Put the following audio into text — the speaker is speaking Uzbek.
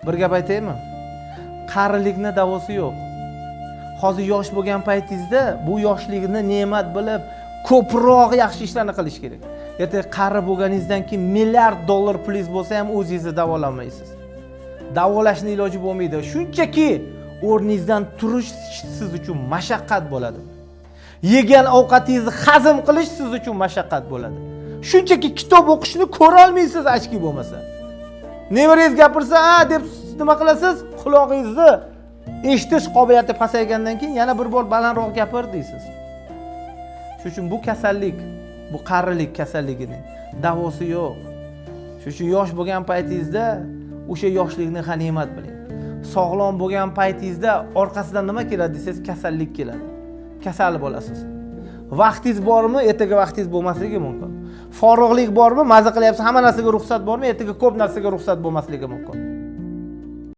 Bir gap aytaymi? Qarilikning davosi yo'q. Hozir yosh bo'lgan paytingizda bu yoshlikni ne'mat bilib, ko'proq yaxshi ishlarni qilish kerak. Ertaga qari bo'lganingizdan keyin milliard dollar pulingiz bo'lsa ham o'zingizni davolanmaysiz. Davolashning iloji bo'lmaydi. Shunchaki o'rningizdan turish siz uchun mashaqqat bo'ladi. Yegan ovqatingizni hazm qilish siz uchun mashaqqat bo'ladi. Shunchaki kitob o'qishni ko'ra olmaysiz achki bo'lmasa. Nevarangiz gapirsa, deb nima qilasiz? Quloqingizni eshitish qobiliyati pasaygandan keyin yana bir bor balandroq gapir deysiz. Shuning uchun bu kasallik, bu qarilik kasalligining davosi yo'q. Shuning uchun yosh bo'lgan paytingizda o'sha yoshlikni g'animat biling. Sog'lom bo'lgan paytingizda orqasidan nima keladi desangiz, kasallik keladi. Kasal bo'lasiz. Vaqtingiz bormi? Ertaga vaqtingiz bo'lmasligi mumkin. Forog'lik bormi? Maza qilyapsiz, hamma narsaga ruxsat bormi? Ertaga ko'p narsaga ruxsat bo'lmasligi mumkin.